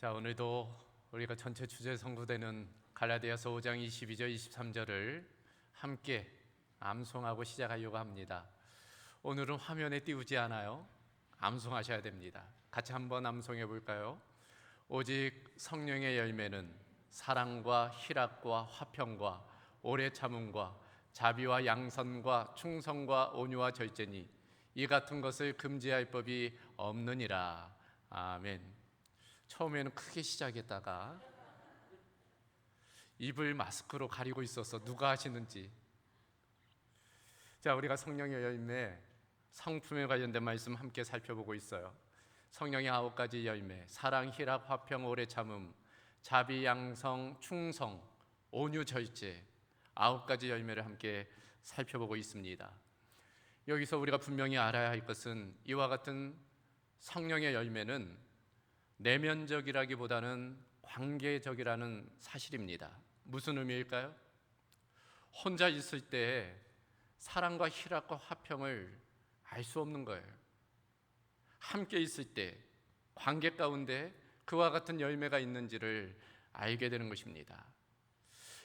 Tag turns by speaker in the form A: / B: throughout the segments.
A: 자, 오늘도 우리가 전체 주제 선고되는 갈라디아서 5장 22절 23절을 함께 암송하고 시작하려고 합니다. 오늘은 화면에 띄우지 않아요. 암송하셔야 됩니다. 같이 한번 암송해 볼까요? 오직 성령의 열매는 사랑과 희락과 화평과 오래 참음과 자비와 양선과 충성과 온유와 절제니 이 같은 것을 금지할 법이 없느니라. 아멘. 처음에는 크게 시작했다가 입을 마스크로 가리고 있어서 누가 하시는지. 자, 우리가 성령의 열매, 성품에 관련된 말씀 함께 살펴보고 있어요. 성령의 9가지 열매, 사랑, 희락, 화평, 오래 참음, 자비, 양성, 충성, 온유, 절제, 9가지 열매를 함께 살펴보고 있습니다. 여기서 우리가 분명히 알아야 할 것은 이와 같은 성령의 열매는 내면적이라기보다는 관계적이라는 사실입니다. 무슨 의미일까요? 혼자 있을 때 사랑과 희락과 화평을 알 수 없는 거예요. 함께 있을 때 관계 가운데 그와 같은 열매가 있는지를 알게 되는 것입니다.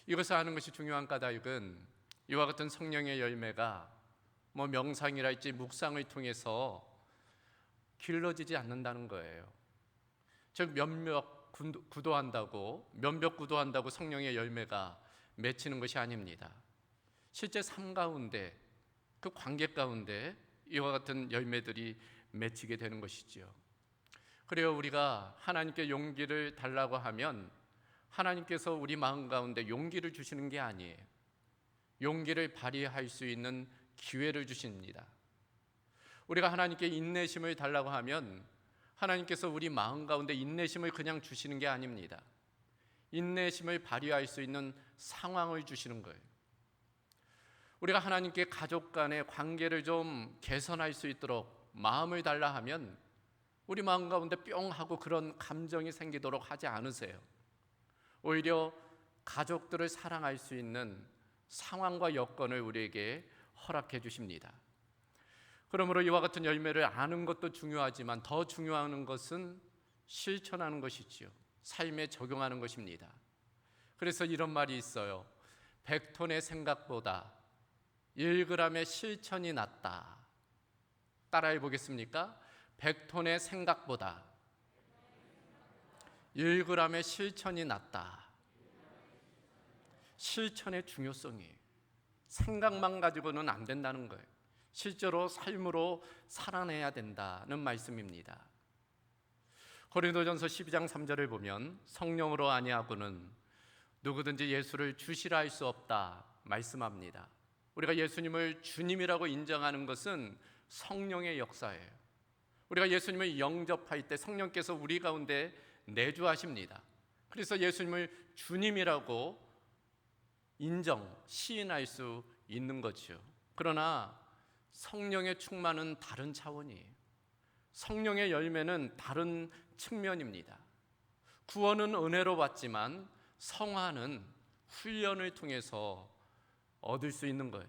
A: 이것을 아는 것이 중요한 까닭은 이와 같은 성령의 열매가 명상이랄지 묵상을 통해서 길러지지 않는다는 거예요. 즉 몇몇 구도한다고 성령의 열매가 맺히는 것이 아닙니다. 실제 삶 가운데 그 관계 가운데 이와 같은 열매들이 맺히게 되는 것이지요. 그래요, 우리가 하나님께 용기를 달라고 하면 하나님께서 우리 마음 가운데 용기를 주시는 게 아니에요. 용기를 발휘할 수 있는 기회를 주십니다. 우리가 하나님께 인내심을 달라고 하면 하나님께서 우리 마음 가운데 인내심을 그냥 주시는 게 아닙니다. 인내심을 발휘할 수 있는 상황을 주시는 거예요. 우리가 하나님께 가족 간의 관계를 좀 개선할 수 있도록 마음을 달라 하면 우리 마음 가운데 뿅 하고 그런 감정이 생기도록 하지 않으세요. 오히려 가족들을 사랑할 수 있는 상황과 여건을 우리에게 허락해 주십니다. 그러므로 이와 같은 열매를 아는 것도 중요하지만 더 중요한 것은 실천하는 것이지요. 삶에 적용하는 것입니다. 그래서 이런 말이 있어요. 100톤의 생각보다 1g의 실천이 낫다. 따라해 보겠습니까? 100톤의 생각보다 1g의 실천이 낫다. 실천의 중요성이 생각만 가지고는 안 된다는 거예요. 실제로 삶으로 살아내야 된다는 말씀입니다. 고린도전서 12장 3절을 보면 성령으로 아니하고는 누구든지 예수를 주시라 할 수 없다 말씀합니다. 우리가 예수님을 주님이라고 인정하는 것은 성령의 역사예요. 우리가 예수님을 영접할 때 성령께서 우리 가운데 내주하십니다. 그래서 예수님을 주님이라고 시인할 수 있는 거죠. 그러나 성령의 충만은 다른 차원이에요. 성령의 열매는 다른 측면입니다. 구원은 은혜로 받지만 성화는 훈련을 통해서 얻을 수 있는 거예요.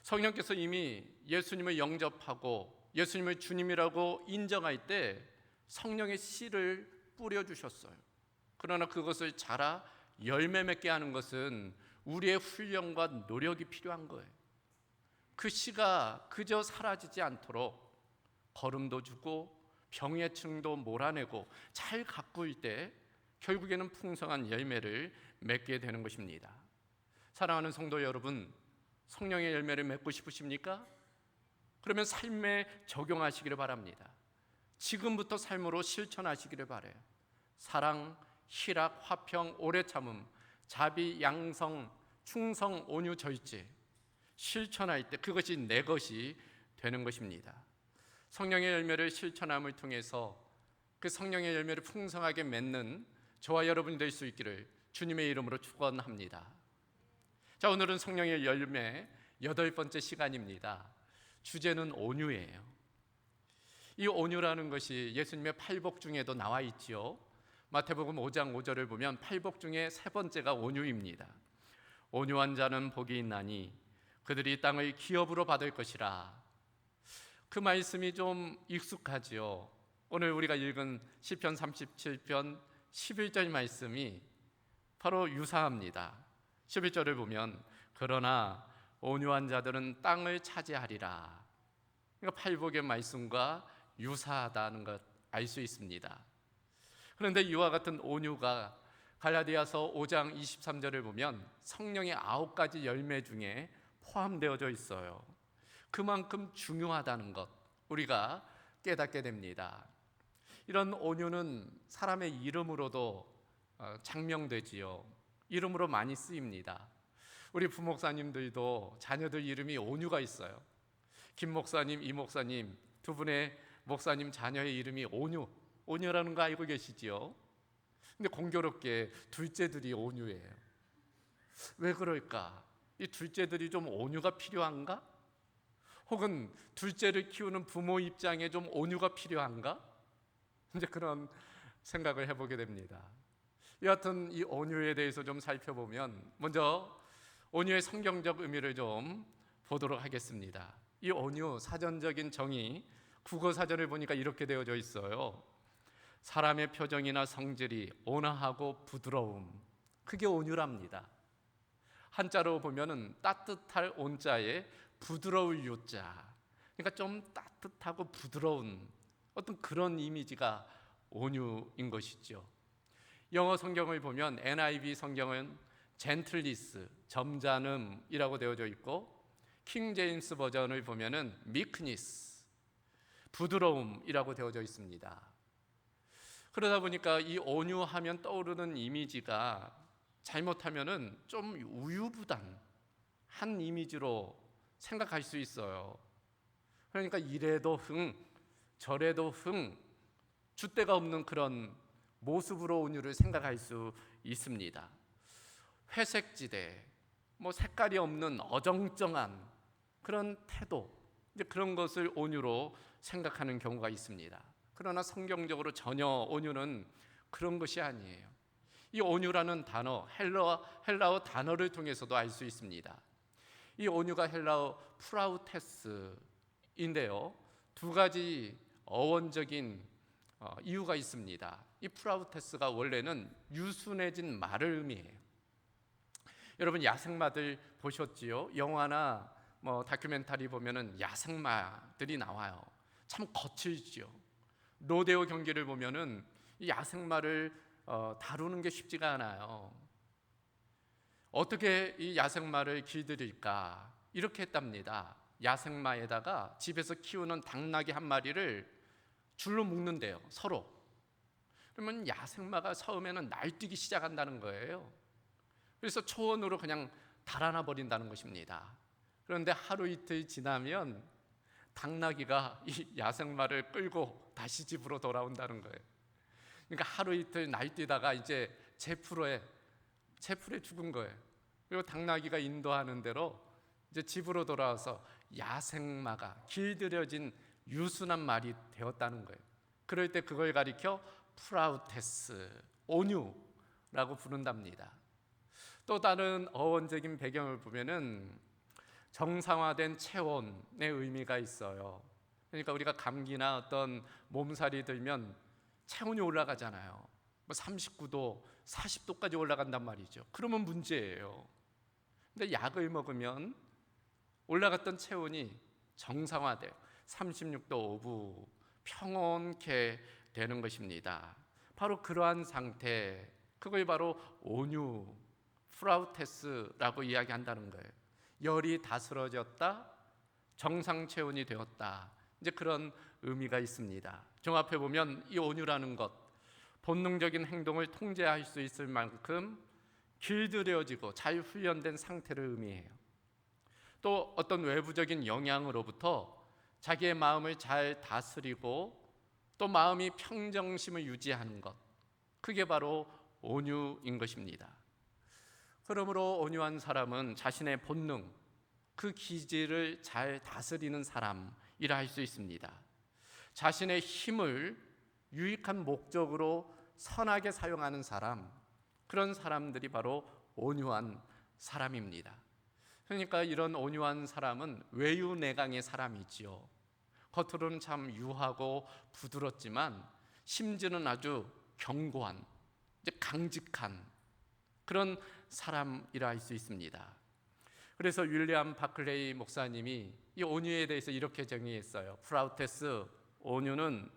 A: 성령께서 이미 예수님을 영접하고 예수님을 주님이라고 인정할 때 성령의 씨를 뿌려주셨어요. 그러나 그것을 자라 열매 맺게 하는 것은 우리의 훈련과 노력이 필요한 거예요. 그 씨가 그저 사라지지 않도록 거름도 주고 병의 층도 몰아내고 잘 가꿀 때 결국에는 풍성한 열매를 맺게 되는 것입니다. 사랑하는 성도 여러분, 성령의 열매를 맺고 싶으십니까? 그러면 삶에 적용하시기를 바랍니다. 지금부터 삶으로 실천하시기를 바라요. 사랑, 희락, 화평, 오래 참음, 자비, 양성, 충성, 온유, 절제 실천할 때 그것이 내 것이 되는 것입니다. 성령의 열매를 실천함을 통해서 그 성령의 열매를 풍성하게 맺는 저와 여러분이 될 수 있기를 주님의 이름으로 축원합니다. 자, 오늘은 성령의 열매 8번째 시간입니다. 주제는 온유예요. 이 온유라는 것이 예수님의 팔복 중에도 나와 있지요. 마태복음 5장 5절을 보면 팔복 중에 3번째가 온유입니다. 온유한 자는 복이 있나니 그들이 땅을 기업으로 받을 것이라. 그 말씀이 좀 익숙하지요. 오늘 우리가 읽은 시편 37편 11절 말씀이 바로 유사합니다. 11절을 보면 그러나 온유한 자들은 땅을 차지하리라. 그러니까 팔복의 말씀과 유사하다는 것 알 수 있습니다. 그런데 이와 같은 온유가 갈라디아서 5장 23절을 보면 성령의 9가지 열매 중에 포함되어져 있어요. 그만큼 중요하다는 것 우리가 깨닫게 됩니다. 이런 온유는 사람의 이름으로도 장명되지요. 이름으로 많이 쓰입니다. 우리 부목사님들도 자녀들 이름이 온유가 있어요. 김 목사님, 이 목사님 두 분의 목사님 자녀의 이름이 온유라는 거 알고 계시지요? 근데 공교롭게 둘째들이 온유예요. 왜 그럴까? 이 둘째들이 좀 온유가 필요한가? 혹은 둘째를 키우는 부모 입장에 좀 온유가 필요한가? 이제 그런 생각을 해보게 됩니다. 여하튼 이 온유에 대해서 좀 살펴보면 먼저 온유의 성경적 의미를 좀 보도록 하겠습니다. 이 온유 사전적인 정의 국어 사전을 보니까 이렇게 되어져 있어요. 사람의 표정이나 성질이 온화하고 부드러움, 그게 온유랍니다. 한자로 보면은 따뜻할 온자에 부드러울 유자, 그러니까 좀 따뜻하고 부드러운 어떤 그런 이미지가 온유인 것이죠. 영어 성경을 보면 NIV 성경은 젠틀리스, 점잖음이라고 되어져 있고 킹 제임스 버전을 보면은 meekness, 부드러움이라고 되어져 있습니다. 그러다 보니까 이 온유하면 떠오르는 이미지가 잘못하면은 좀 우유부단한 이미지로 생각할 수 있어요. 그러니까 이래도 흥, 저래도 흥, 줏대가 없는 그런 모습으로 온유를 생각할 수 있습니다. 회색지대, 색깔이 없는 어정쩡한 그런 태도, 이제 그런 것을 온유로 생각하는 경우가 있습니다. 그러나 성경적으로 전혀 온유는 그런 것이 아니에요. 이 온유라는 단어, 헬라어 단어를 통해서도 알 수 있습니다. 이 온유가 헬라어 프라우테스인데요, 두 가지 어원적인 이유가 있습니다. 이 프라우테스가 원래는 유순해진 말을 의미해요. 여러분 야생마들 보셨지요? 영화나 다큐멘터리 보면은 야생마들이 나와요. 참 거칠지요. 로데오 경기를 보면은 이 야생마를 다루는 게 쉽지가 않아요. 어떻게 이 야생마를 길들일까? 이렇게 했답니다. 야생마에다가 집에서 키우는 당나귀 한 마리를 줄로 묶는데요, 서로. 그러면 야생마가 처음에는 날뛰기 시작한다는 거예요. 그래서 초원으로 그냥 달아나 버린다는 것입니다. 그런데 하루 이틀 지나면 당나귀가 이 야생마를 끌고 다시 집으로 돌아온다는 거예요. 그러니까 하루 이틀 날뛰다가 이제 제풀에 죽은 거예요. 그리고 당나귀가 인도하는 대로 이제 집으로 돌아와서 야생마가 길들여진 유순한 말이 되었다는 거예요. 그럴 때 그걸 가리켜 프라우테스, 온유라고 부른답니다. 또 다른 어원적인 배경을 보면은 정상화된 체온의 의미가 있어요. 그러니까 우리가 감기나 어떤 몸살이 들면 체온이 올라가잖아요. 39도, 40도까지 올라간단 말이죠. 그러면 문제예요. 근데 약을 먹으면 올라갔던 체온이 정상화돼요. 36도 5분 평온케 되는 것입니다. 바로 그러한 상태, 그걸 바로 온유, 프라우테스라고 이야기한다는 거예요. 열이 다스러졌다, 정상 체온이 되었다, 이제 그런 의미가 있습니다. 종합해 보면 이 온유라는 것, 본능적인 행동을 통제할 수 있을 만큼 길들여지고 잘 훈련된 상태를 의미해요. 또 어떤 외부적인 영향으로부터 자기의 마음을 잘 다스리고 또 마음이 평정심을 유지하는 것, 그게 바로 온유인 것입니다. 그러므로 온유한 사람은 자신의 본능, 그 기질을 잘 다스리는 사람이라 할 수 있습니다. 자신의 힘을 유익한 목적으로 선하게 사용하는 사람, 그런 사람들이 바로 온유한 사람입니다. 그러니까 이런 온유한 사람은 외유내강의 사람이지요. 겉으로는 참 유하고 부드럽지만 심지어는 아주 견고한, 강직한 그런 사람이라 할 수 있습니다. 그래서 윌리엄 바클레이 목사님이 이 온유에 대해서 이렇게 정의했어요. 프라우테스, 온유는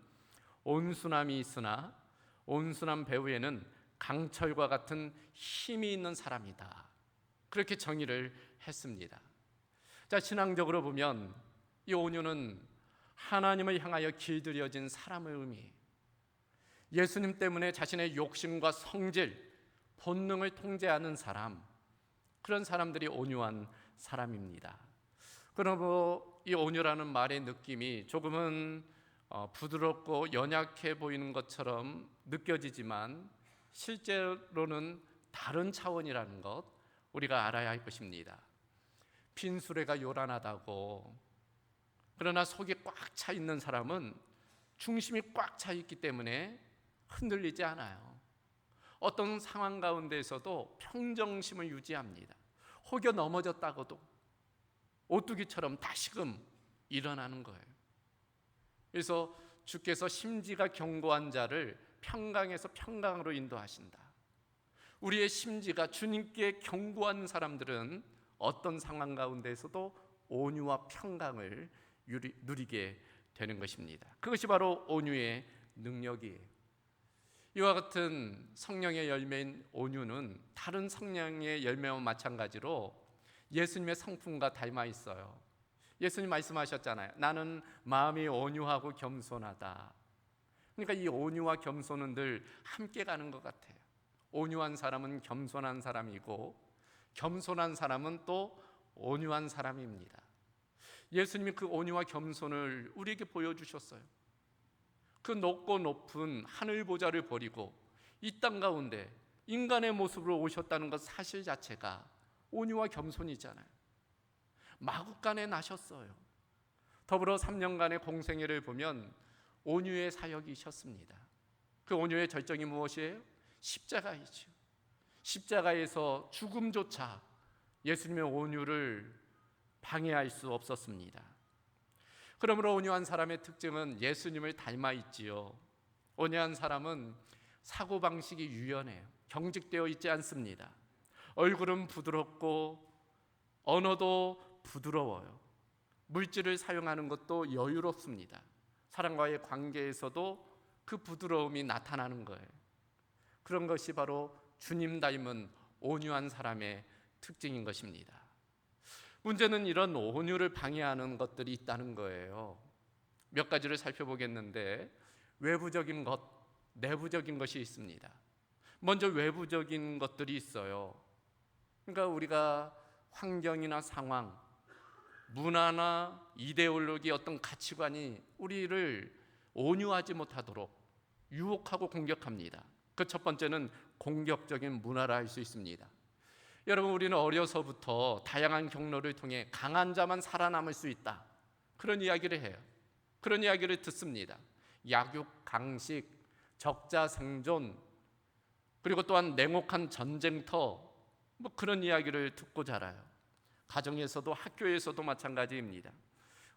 A: 온순함이 있으나 온순한 배후에는 강철과 같은 힘이 있는 사람이다. 그렇게 정의를 했습니다. 자, 신앙적으로 보면 이 온유는 하나님을 향하여 길들여진 사람을 의미해요. 예수님 때문에 자신의 욕심과 성질, 본능을 통제하는 사람, 그런 사람들이 온유한 사람입니다. 그러므로 이 온유라는 말의 느낌이 조금은 부드럽고 연약해 보이는 것처럼 느껴지지만 실제로는 다른 차원이라는 것 우리가 알아야 할 것입니다. 빈수레가 요란하다고, 그러나 속이 꽉 차 있는 사람은 중심이 꽉 차 있기 때문에 흔들리지 않아요. 어떤 상황 가운데에서도 평정심을 유지합니다. 혹여 넘어졌다고도 오뚜기처럼 다시금 일어나는 거예요. 그래서 주께서 심지가 견고한 자를 평강에서 평강으로 인도하신다. 우리의 심지가 주님께 견고한 사람들은 어떤 상황 가운데에서도 온유와 평강을 누리게 되는 것입니다. 그것이 바로 온유의 능력이에요. 이와 같은 성령의 열매인 온유는 다른 성령의 열매와 마찬가지로 예수님의 성품과 닮아 있어요. 예수님 말씀하셨잖아요. 나는 마음이 온유하고 겸손하다. 그러니까 이 온유와 겸손은 늘 함께 가는 것 같아요. 온유한 사람은 겸손한 사람이고 겸손한 사람은 또 온유한 사람입니다. 예수님이 그 온유와 겸손을 우리에게 보여주셨어요. 그 높고 높은 하늘 보좌를 버리고 이 땅 가운데 인간의 모습으로 오셨다는 것 사실 자체가 온유와 겸손이잖아요. 마구간에 나셨어요. 더불어 3년간의 공생애를 보면 온유의 사역이셨습니다. 그 온유의 절정이 무엇이에요? 십자가이죠. 십자가에서 죽음조차 예수님의 온유를 방해할 수 없었습니다. 그러므로 온유한 사람의 특징은 예수님을 닮아 있지요. 온유한 사람은 사고방식이 유연해요. 경직되어 있지 않습니다. 얼굴은 부드럽고 언어도 부드러워요. 물질을 사용하는 것도 여유롭습니다. 사람과의 관계에서도 그 부드러움이 나타나는 거예요. 그런 것이 바로 주님 닮은 온유한 사람의 특징인 것입니다. 문제는 이런 온유를 방해하는 것들이 있다는 거예요. 몇 가지를 살펴보겠는데 외부적인 것, 내부적인 것이 있습니다. 먼저 외부적인 것들이 있어요. 그러니까 우리가 환경이나 상황, 문화나 이데올로기, 어떤 가치관이 우리를 온유하지 못하도록 유혹하고 공격합니다. 그 첫 번째는 공격적인 문화라 할 수 있습니다. 여러분, 우리는 어려서부터 다양한 경로를 통해 강한 자만 살아남을 수 있다, 그런 이야기를 해요. 그런 이야기를 듣습니다. 약육 강식, 적자 생존, 그리고 또한 냉혹한 전쟁터, 그런 이야기를 듣고 자라요. 가정에서도 학교에서도 마찬가지입니다.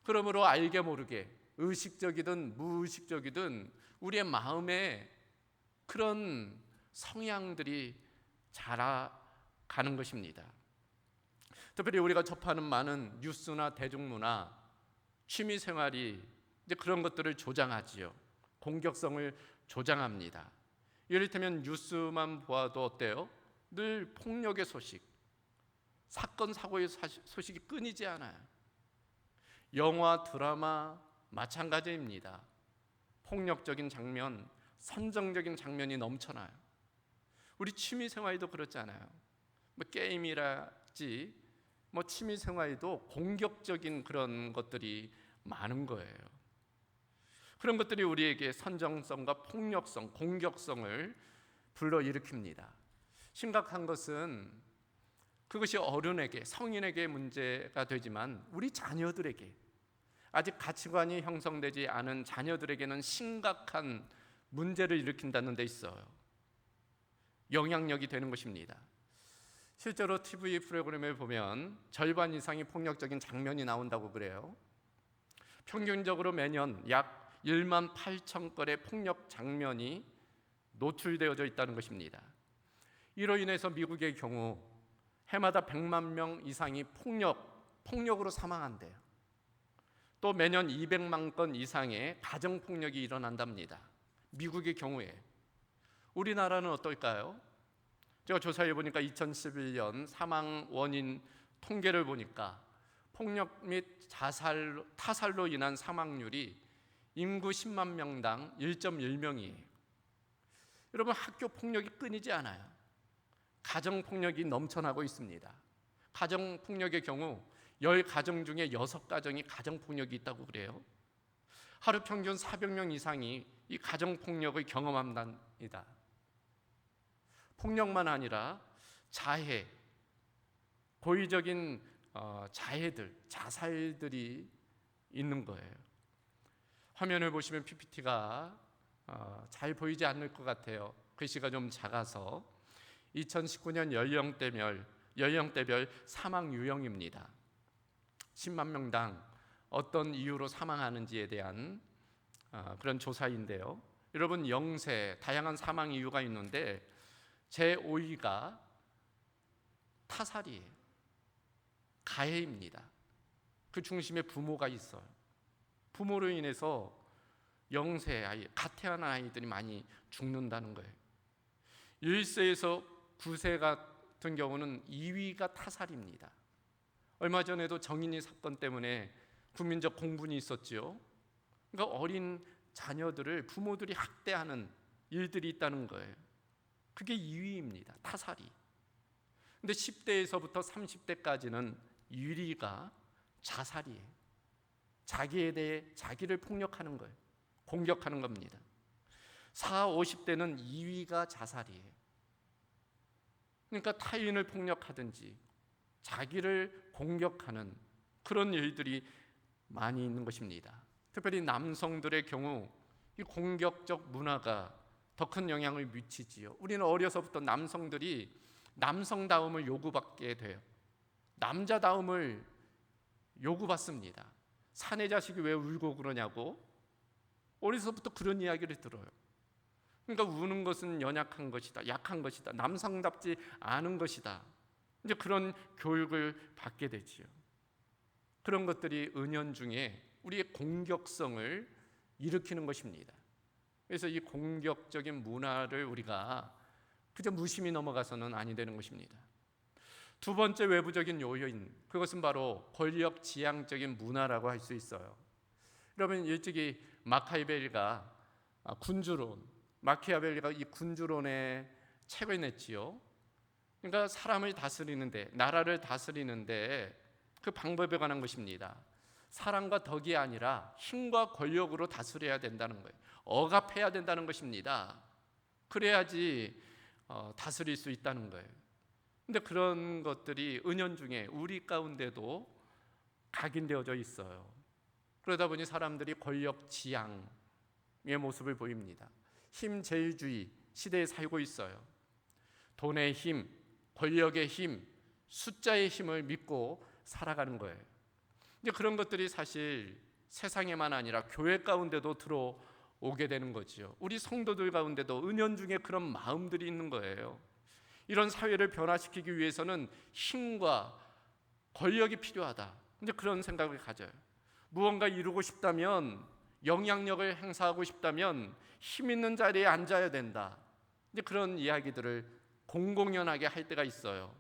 A: 그러므로 알게 모르게 의식적이든 무의식적이든 우리의 마음에 그런 성향들이 자라가는 것입니다. 특별히 우리가 접하는 많은 뉴스나 대중문화, 취미생활이 이제 그런 것들을 조장하지요. 공격성을 조장합니다. 이를테면 뉴스만 보아도 어때요? 늘 폭력의 소식, 사건 사고의 소식이 끊이지 않아요. 영화, 드라마 마찬가지입니다. 폭력적인 장면, 선정적인 장면이 넘쳐나요. 우리 취미생활도 그렇잖아요. 게임이랄지 취미생활도 공격적인 그런 것들이 많은 거예요. 그런 것들이 우리에게 선정성과 폭력성, 공격성을 불러일으킵니다. 심각한 것은 그것이 어른에게, 성인에게 문제가 되지만 우리 자녀들에게, 아직 가치관이 형성되지 않은 자녀들에게는 심각한 문제를 일으킨다는 데 있어요. 영향력이 되는 것입니다. 실제로 TV 프로그램을 보면 절반 이상이 폭력적인 장면이 나온다고 그래요. 평균적으로 매년 약 1만 8천 건의 폭력 장면이 노출되어져 있다는 것입니다. 이로 인해서 미국의 경우 해마다 100만 명 이상이 폭력으로 사망한대요. 또 매년 200만 건 이상의 가정폭력이 일어난답니다. 미국의 경우에. 우리나라는 어떨까요? 제가 조사해 보니까 2011년 사망 원인 통계를 보니까 폭력 및 타살로 인한 사망률이 인구 10만 명당 1.1명이에요. 여러분, 학교 폭력이 끊이지 않아요. 가정 폭력이 넘쳐나고 있습니다. 가정 폭력의 경우 10가정 중에 6가정이 가정 폭력이 있다고 그래요. 하루 평균 400명 이상이 이 가정 폭력을 경험한답니다. 폭력만 아니라 자해, 고의적인 자살들이 있는 거예요. 화면을 보시면 PPT가 잘 보이지 않을 것 같아요. 글씨가 좀 작아서. 2019년 연령대별 사망 유형입니다. 10만 명당 어떤 이유로 사망하는지에 대한 그런 조사인데요. 여러분, 영세, 다양한 사망 이유가 있는데 제5위가 타살이에요. 가해입니다. 그 중심에 부모가 있어요. 부모로 인해서 영세 아이, 갓 태어난 아이들이 많이 죽는다는 거예요. 1세에서 9세 같은 경우는 2위가 타살입니다. 얼마 전에도 정인이 사건 때문에 국민적 공분이 있었지요. 그러니까 어린 자녀들을 부모들이 학대하는 일들이 있다는 거예요. 그게 2위입니다. 타살이. 근데 10대에서부터 30대까지는 1위가 자살이에요. 자기에 대해 자기를 폭력하는 거예요. 공격하는 겁니다. 40, 50대는 2위가 자살이에요. 그러니까 타인을 폭력하든지 자기를 공격하는 그런 일들이 많이 있는 것입니다. 특별히 남성들의 경우 이 공격적 문화가 더 큰 영향을 미치지요. 우리는 어려서부터 남성들이 남성다움을 요구받게 돼요. 남자다움을 요구받습니다. 사내 자식이 왜 울고 그러냐고 어려서부터 그런 이야기를 들어요. 그러니까 우는 것은 연약한 것이다, 약한 것이다, 남성답지 않은 것이다. 이제 그런 교육을 받게 되지요. 그런 것들이 은연중에 우리의 공격성을 일으키는 것입니다. 그래서 이 공격적인 문화를 우리가 그저 무심히 넘어가서는 아니 되는 것입니다. 두 번째 외부적인 요인, 그것은 바로 권력 지향적인 문화라고 할 수 있어요. 여러분, 일찍이 마키아벨리가 이 군주론의 책을 냈지요. 그러니까 사람을 다스리는데, 나라를 다스리는데 그 방법에 관한 것입니다. 사랑과 덕이 아니라 힘과 권력으로 다스려야 된다는 거예요. 억압해야 된다는 것입니다. 그래야지 다스릴 수 있다는 거예요. 근데 그런 것들이 은연중에 우리 가운데도 각인되어져 있어요. 그러다 보니 사람들이 권력 지향의 모습을 보입니다. 힘제일주의 시대에 살고 있어요. 돈의 힘, 권력의 힘, 숫자의 힘을 믿고 살아가는 거예요. 이제 그런 것들이 사실 세상에만 아니라 교회 가운데도 들어오게 되는 거지요. 우리 성도들 가운데도 은연중에 그런 마음들이 있는 거예요. 이런 사회를 변화시키기 위해서는 힘과 권력이 필요하다. 이제 그런 생각을 가져요. 무언가 이루고 싶다면, 영향력을 행사하고 싶다면 힘 있는 자리에 앉아야 된다. 이제 그런 이야기들을 공공연하게 할 때가 있어요.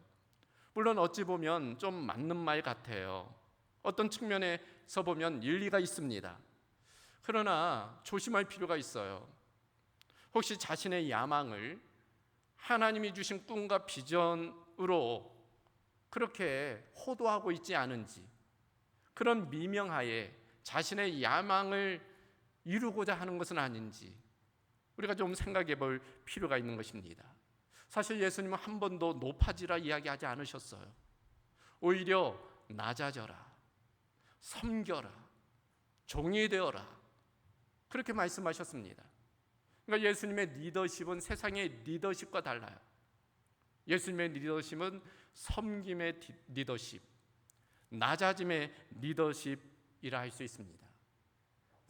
A: 물론 어찌 보면 좀 맞는 말 같아요. 어떤 측면에서 보면 일리가 있습니다. 그러나 조심할 필요가 있어요. 혹시 자신의 야망을 하나님이 주신 꿈과 비전으로 그렇게 호도하고 있지 않은지, 그런 미명하에 자신의 야망을 이루고자 하는 것은 아닌지 우리가 좀 생각해 볼 필요가 있는 것입니다. 사실 예수님은 한 번도 높아지라 이야기하지 않으셨어요. 오히려 낮아져라, 섬겨라, 종이 되어라, 그렇게 말씀하셨습니다. 그러니까 예수님의 리더십은 세상의 리더십과 달라요. 예수님의 리더십은 섬김의 리더십, 낮아짐의 리더십이라 할 수 있습니다.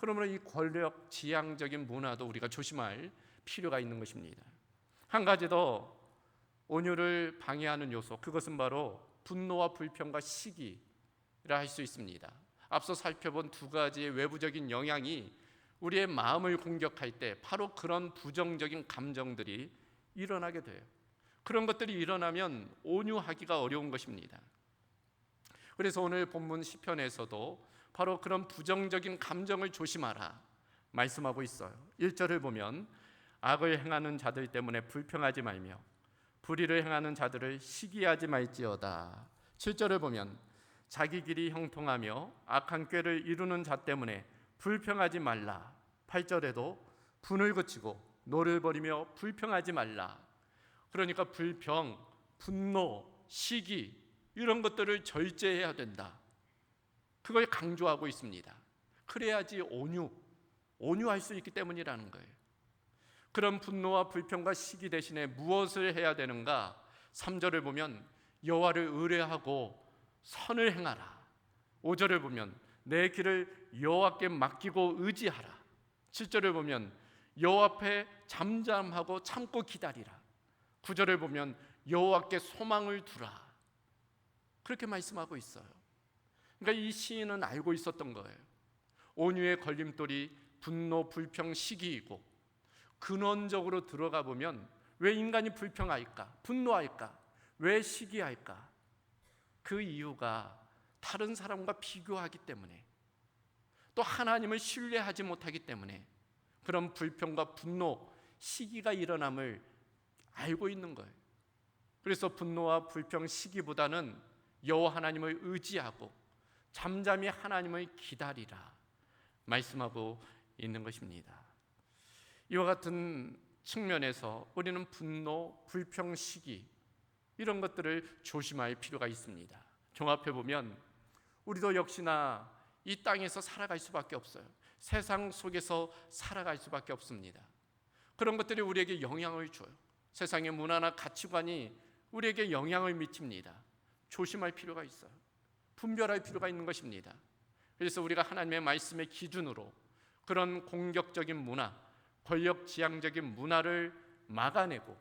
A: 그러므로 이 권력 지향적인 문화도 우리가 조심할 필요가 있는 것입니다. 한 가지 더 온유를 방해하는 요소, 그것은 바로 분노와 불평과 시기라 할 수 있습니다. 앞서 살펴본 두 가지의 외부적인 영향이 우리의 마음을 공격할 때 바로 그런 부정적인 감정들이 일어나게 돼요. 그런 것들이 일어나면 온유하기가 어려운 것입니다. 그래서 오늘 본문 시편에서도 바로 그런 부정적인 감정을 조심하라 말씀하고 있어요. 1절을 보면 악을 행하는 자들 때문에 불평하지 말며 불의를 행하는 자들을 시기하지 말지어다. 7절을 보면 자기 길이 형통하며 악한 꾀를 이루는 자 때문에 불평하지 말라. 8절에도 분을 그치고 노를 버리며 불평하지 말라. 그러니까 불평, 분노, 시기 이런 것들을 절제해야 된다. 그걸 강조하고 있습니다. 그래야지 온유할 수 있기 때문이라는 거예요. 그런 분노와 불평과 시기 대신에 무엇을 해야 되는가? 3절을 보면 여호와를 의뢰하고 선을 행하라. 5절을 보면 내 길을 여호와께 맡기고 의지하라. 7절을 보면 여호와 앞에 잠잠하고 참고 기다리라. 9절을 보면 여호와께 소망을 두라. 그렇게 말씀하고 있어요. 그러니까 이 시인은 알고 있었던 거예요. 온유의 걸림돌이 분노, 불평, 시기이고 근원적으로 들어가 보면 왜 인간이 불평할까? 분노할까? 왜 시기할까? 그 이유가 다른 사람과 비교하기 때문에, 또 하나님을 신뢰하지 못하기 때문에 그런 불평과 분노, 시기가 일어남을 알고 있는 거예요. 그래서 분노와 불평, 시기보다는 여호와 하나님을 의지하고 잠잠히 하나님을 기다리라 말씀하고 있는 것입니다. 이와 같은 측면에서 우리는 분노, 불평, 시기 이런 것들을 조심할 필요가 있습니다. 종합해 보면 우리도 역시나 이 땅에서 살아갈 수밖에 없어요. 세상 속에서 살아갈 수밖에 없습니다. 그런 것들이 우리에게 영향을 줘요. 세상의 문화나 가치관이 우리에게 영향을 미칩니다. 조심할 필요가 있어요. 분별할 필요가 있는 것입니다. 그래서 우리가 하나님의 말씀의 기준으로 그런 공격적인 문화, 권력지향적인 문화를 막아내고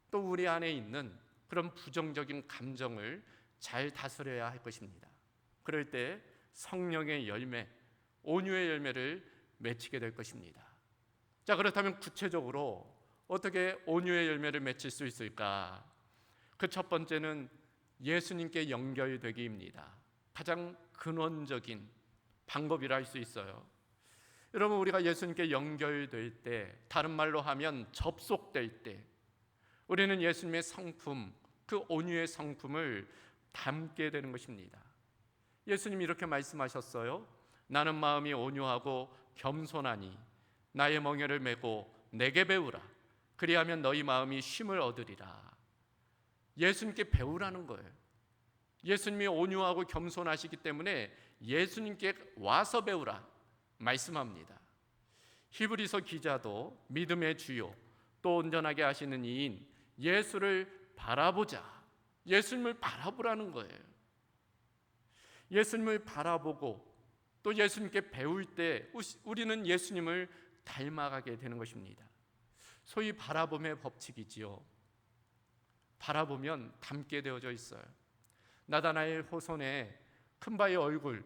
A: 또 우리 안에 있는 그런 부정적인 감정을 잘 다스려야 할 것입니다. 그럴 때 성령의 열매, 온유의 열매를 맺히게 될 것입니다. 자, 그렇다면 구체적으로 어떻게 온유의 열매를 맺힐 수 있을까? 그 첫 번째는 예수님께 연결되기입니다. 가장 근원적인 방법이라 할 수 있어요. 여러분, 우리가 예수님께 연결될 때, 다른 말로 하면 접속될 때, 우리는 예수님의 성품, 그 온유의 성품을 담게 되는 것입니다. 예수님이 이렇게 말씀하셨어요. 나는 마음이 온유하고 겸손하니 나의 멍에를 메고 내게 배우라. 그리하면 너희 마음이 쉼을 얻으리라. 예수님께 배우라는 거예요. 예수님이 온유하고 겸손하시기 때문에 예수님께 와서 배우라 말씀합니다. 히브리서 기자도 믿음의 주요 또 온전하게 하시는 이인 예수를 바라보자. 예수님을 바라보라는 거예요. 예수님을 바라보고 또 예수님께 배울 때 우리는 예수님을 닮아가게 되는 것입니다. 소위 바라봄의 법칙이지요. 바라보면 닮게 되어져 있어요. 나다나엘 호손의 큰 바의 얼굴,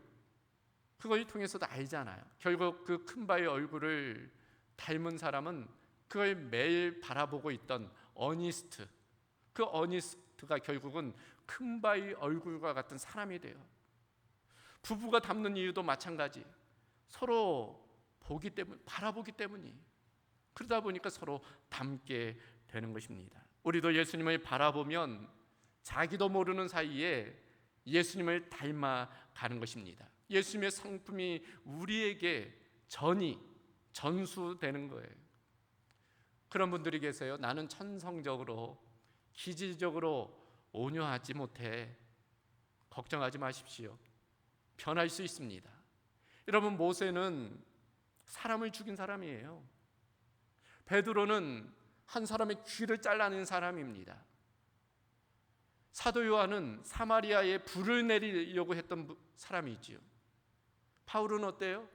A: 그걸 통해서도 알잖아요. 결국 그 큰 바의 얼굴을 닮은 사람은 그걸 매일 바라보고 있던 어니스트, 그 어니스트가 결국은 큰 바의 얼굴과 같은 사람이 돼요. 부부가 닮는 이유도 마찬가지. 서로 보기 때문, 바라보기 때문이. 그러다 보니까 서로 닮게 되는 것입니다. 우리도 예수님을 바라보면 자기도 모르는 사이에 예수님을 닮아가는 것입니다. 예수님의 성품이 우리에게 전수되는 거예요. 그런 분들이 계세요. 나는 천성적으로, 기질적으로 온유하지 못해. 걱정하지 마십시오. 변할 수 있습니다. 여러분, 모세는 사람을 죽인 사람이에요. 베드로는 한 사람의 귀를 잘라낸 사람입니다. 사도 요한은 사마리아에 불을 내리려고 했던 사람이지요. 바울은 어때요?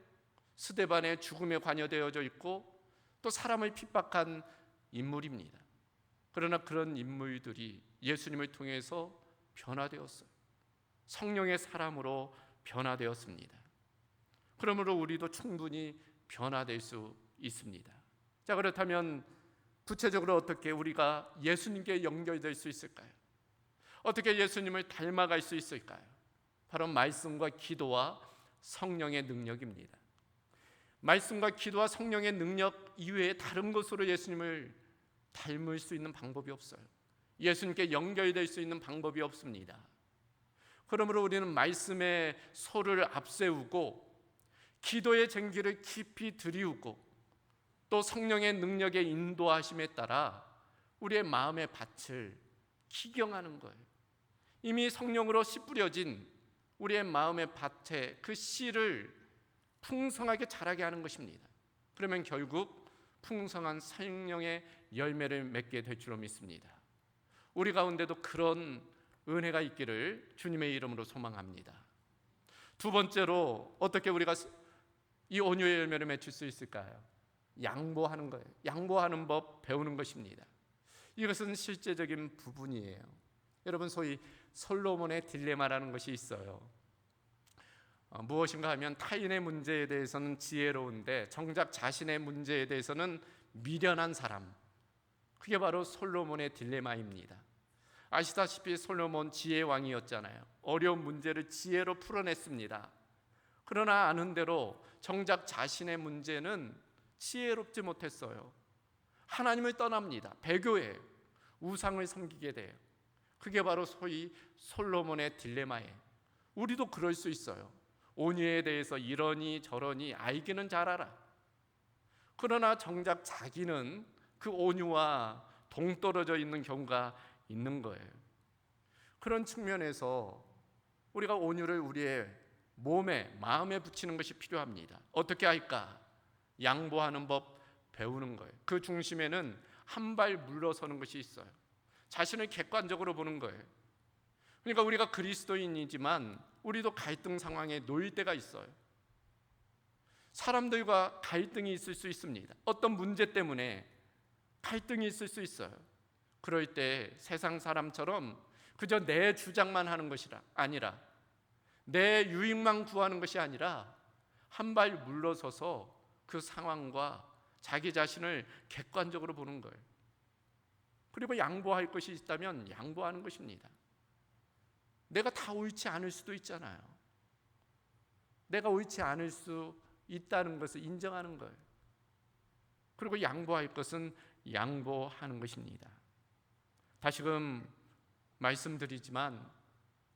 A: 스데반의 죽음에 관여되어져 있고 또 사람을 핍박한 인물입니다. 그러나 그런 인물들이 예수님을 통해서 변화되었어요. 성령의 사람으로 변화되었습니다. 그러므로 우리도 충분히 변화될 수 있습니다. 자, 그렇다면 구체적으로 어떻게 우리가 예수님께 연결될 수 있을까요? 어떻게 예수님을 닮아갈 수 있을까요? 바로 말씀과 기도와 성령의 능력입니다. 말씀과 기도와 성령의 능력 이외에 다른 것으로 예수님을 닮을 수 있는 방법이 없어요. 예수님께 연결될 수 있는 방법이 없습니다. 그러므로 우리는 말씀의 소를 앞세우고 기도의 쟁기를 깊이 들이우고 또 성령의 능력의 인도하심에 따라 우리의 마음의 밭을 기경하는 거예요. 이미 성령으로 씨 뿌려진 우리의 마음의 밭에 그 씨를 풍성하게 자라게 하는 것입니다. 그러면 결국 풍성한 성령의 열매를 맺게 될 줄로 믿습니다. 우리 가운데도 그런 은혜가 있기를 주님의 이름으로 소망합니다. 두 번째로 어떻게 우리가 이 온유의 열매를 맺을 수 있을까요? 양보하는 거예요. 양보하는 법 배우는 것입니다. 이것은 실제적인 부분이에요. 여러분, 소위 솔로몬의 딜레마라는 것이 있어요. 무엇인가 하면 타인의 문제에 대해서는 지혜로운데 정작 자신의 문제에 대해서는 미련한 사람, 그게 바로 솔로몬의 딜레마입니다. 아시다시피 솔로몬 지혜의 왕이었잖아요. 어려운 문제를 지혜로 풀어냈습니다. 그러나 아는 대로 정작 자신의 문제는 지혜롭지 못했어요. 하나님을 떠납니다. 배교해요. 우상을 섬기게 돼요. 그게 바로 소위 솔로몬의 딜레마예요. 우리도 그럴 수 있어요. 온유에 대해서 이러니 저러니 알기는 잘 알아. 그러나 정작 자기는 그 온유와 동떨어져 있는 경우가 있는 거예요. 그런 측면에서 우리가 온유를 우리의 몸에, 마음에 붙이는 것이 필요합니다. 어떻게 할까? 양보하는 법 배우는 거예요. 그 중심에는 한 발 물러서는 것이 있어요. 자신을 객관적으로 보는 거예요. 그러니까 우리가 그리스도인이지만 우리도 갈등 상황에 놓일 때가 있어요. 사람들과 갈등이 있을 수 있습니다. 어떤 문제 때문에 갈등이 있을 수 있어요. 그럴 때 세상 사람처럼 그저 내 주장만 하는 것이 아니라, 내 유익만 구하는 것이 아니라 한 발 물러서서 그 상황과 자기 자신을 객관적으로 보는 거예요. 그리고 양보할 것이 있다면 양보하는 것입니다. 내가 다 옳지 않을 수도 있잖아요. 내가 옳지 않을 수 있다는 것을 인정하는 거예요. 그리고 양보할 것은 양보하는 것입니다. 다시금 말씀드리지만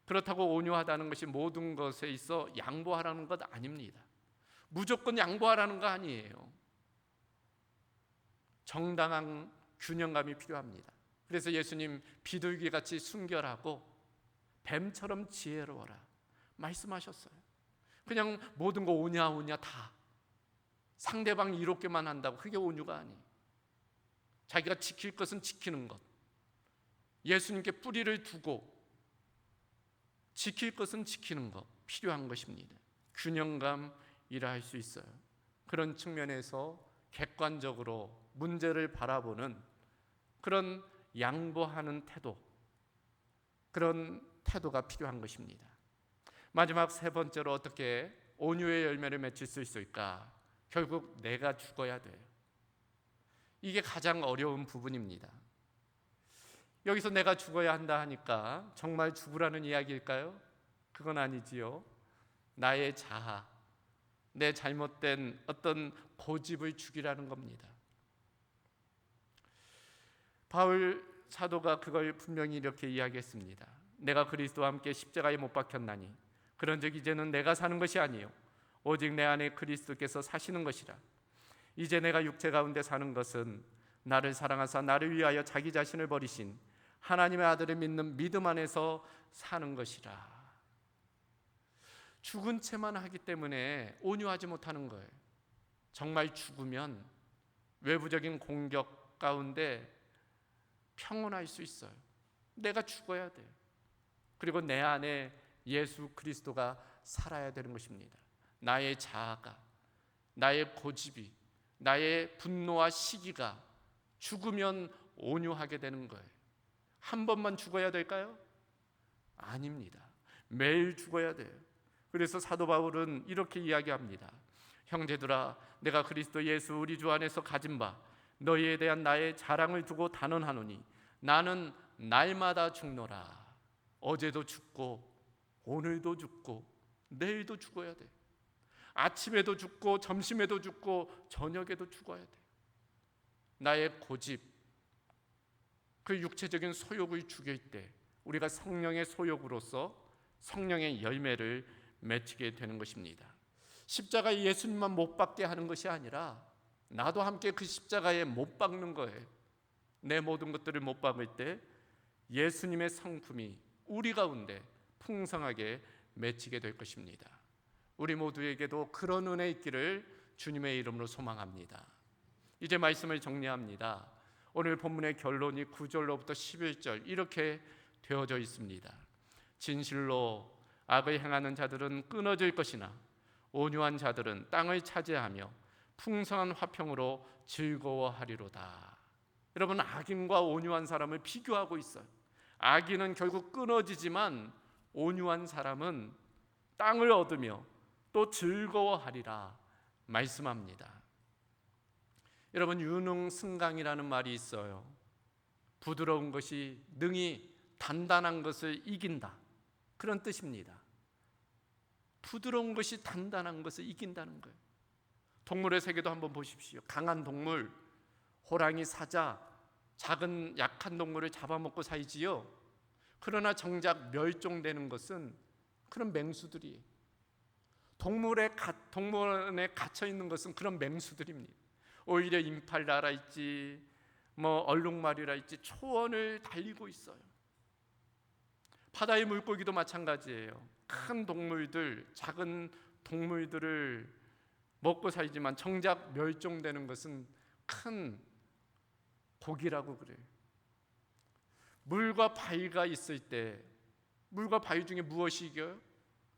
A: 그렇다고 온유하다는 것이 모든 것에 있어 양보하라는 것 아닙니다. 무조건 양보하라는 거 아니에요. 정당한 균형감이 필요합니다. 그래서 예수님 비둘기같이 순결하고 뱀처럼 지혜로워라 말씀하셨어요. 그냥 모든 거 오냐 다 상대방 이롭게만 한다고 그게 온유가 아니에요. 자기가 지킬 것은 지키는 것, 예수님께 뿌리를 두고 지킬 것은 지키는 것 필요한 것입니다. 균형감이라 할 수 있어요. 그런 측면에서 객관적으로 문제를 바라보는 그런 양보하는 태도, 그런 태도가 필요한 것입니다. 마지막 세 번째로 어떻게 온유의 열매를 맺을 수 있을까? 결국 내가 죽어야 돼요. 이게 가장 어려운 부분입니다. 여기서 내가 죽어야 한다 하니까 정말 죽으라는 이야기일까요? 그건 아니지요. 나의 자아, 내 잘못된 어떤 고집을 죽이라는 겁니다. 바울 사도가 그걸 분명히 이렇게 이야기했습니다. 내가 그리스도와 함께 십자가에 못 박혔나니 그런즉 이제는 내가 사는 것이 아니요 오직 내 안에 그리스도께서 사시는 것이라. 이제 내가 육체 가운데 사는 것은 나를 사랑하사 나를 위하여 자기 자신을 버리신 하나님의 아들을 믿는 믿음 안에서 사는 것이라. 죽은 채만 하기 때문에 온유하지 못하는 거예요. 정말 죽으면 외부적인 공격 가운데 평온할 수 있어요. 내가 죽어야 돼요. 그리고 내 안에 예수 그리스도가 살아야 되는 것입니다. 나의 자아가, 나의 고집이, 나의 분노와 시기가 죽으면 온유하게 되는 거예요. 한 번만 죽어야 될까요? 아닙니다. 매일 죽어야 돼요. 그래서 사도 바울은 이렇게 이야기합니다. 형제들아, 내가 그리스도 예수 우리 주 안에서 가진 바 너희에 대한 나의 자랑을 두고 단언하노니 나는 날마다 죽노라. 어제도 죽고 오늘도 죽고 내일도 죽어야 돼. 아침에도 죽고 점심에도 죽고 저녁에도 죽어야 돼. 나의 고집, 그 육체적인 소욕을 죽일 때 우리가 성령의 소욕으로서 성령의 열매를 맺히게 되는 것입니다. 십자가에 예수님만 못 박게 하는 것이 아니라 나도 함께 그 십자가에 못 박는 거예요. 내 모든 것들을 못 박을 때 예수님의 성품이 우리 가운데 풍성하게 맺히게 될 것입니다. 우리 모두에게도 그런 은혜 있기를 주님의 이름으로 소망합니다. 이제 말씀을 정리합니다. 오늘 본문의 결론이 9절로부터 11절 이렇게 되어져 있습니다. 진실로 악을 행하는 자들은 끊어질 것이나 온유한 자들은 땅을 차지하며 풍성한 화평으로 즐거워하리로다. 여러분, 악인과 온유한 사람을 비교하고 있어요. 악인은 결국 끊어지지만 온유한 사람은 땅을 얻으며 또 즐거워하리라 말씀합니다. 여러분, 유능승강이라는 말이 있어요. 부드러운 것이 능히 단단한 것을 이긴다, 그런 뜻입니다. 부드러운 것이 단단한 것을 이긴다는 거예요. 동물의 세계도 한번 보십시오. 강한 동물, 호랑이, 사자, 작은 약한 동물을 잡아먹고 살지요. 그러나 정작 멸종되는 것은 그런 맹수들이에요. 동물원에 갇혀 있는 것은 그런 맹수들입니다. 오히려 임팔라라 있지, 얼룩말이라 있지, 초원을 달리고 있어요. 바다의 물고기도 마찬가지예요. 큰 동물들, 작은 동물들을 먹고 살지만 정작 멸종되는 것은 큰 고기라고 그래요. 물과 바위가 있을 때 물과 바위 중에 무엇이 이겨요?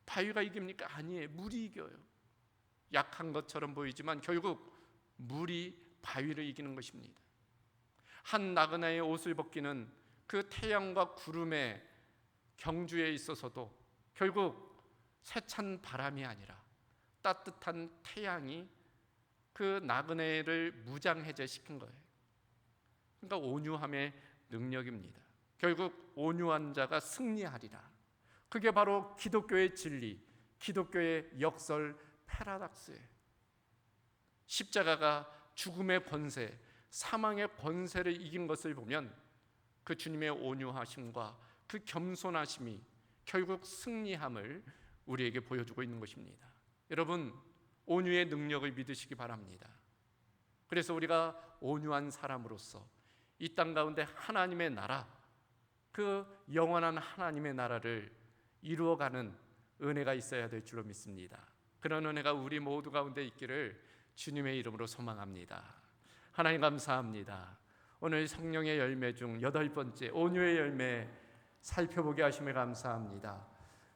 A: 바위가 이깁니까? 아니에요. 물이 이겨요. 약한 것처럼 보이지만 결국 물이 바위를 이기는 것입니다. 한 나그네의 옷을 벗기는 그 태양과 구름의 경주에 있어서도 결국 세찬 바람이 아니라 따뜻한 태양이 그 나그네를 무장해제시킨 거예요. 그러니까 온유함의 능력입니다. 결국 온유한 자가 승리하리라. 그게 바로 기독교의 진리, 기독교의 역설 패러닥스예요. 십자가가 죽음의 권세, 사망의 권세를 이긴 것을 보면 그 주님의 온유하심과 그 겸손하심이 결국 승리함을 우리에게 보여주고 있는 것입니다. 여러분, 온유의 능력을 믿으시기 바랍니다. 그래서 우리가 온유한 사람으로서 이 땅 가운데 하나님의 나라, 그 영원한 하나님의 나라를 이루어가는 은혜가 있어야 될 줄로 믿습니다. 그런 은혜가 우리 모두 가운데 있기를 주님의 이름으로 소망합니다. 하나님 감사합니다. 오늘 성령의 열매 중 8번째 온유의 열매 살펴보게 하심에 감사합니다.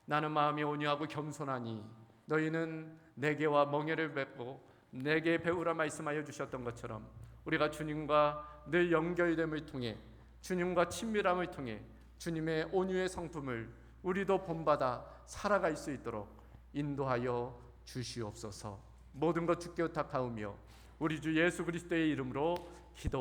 A: 나는 마음이 온유하고 겸손하니 너희는 내게와 멍에를 뱉고 내게 배우라 말씀하여 주셨던 것처럼 우리가 주님과 늘 연결됨을 통해 주님과 친밀함을 통해 주님의 온유의 성품을 우리도 본받아 살아갈 수 있도록 인도하여 주시옵소서. 모든 것 주께 의탁하오며 우리 주 예수 그리스도의 이름으로 기도합니다.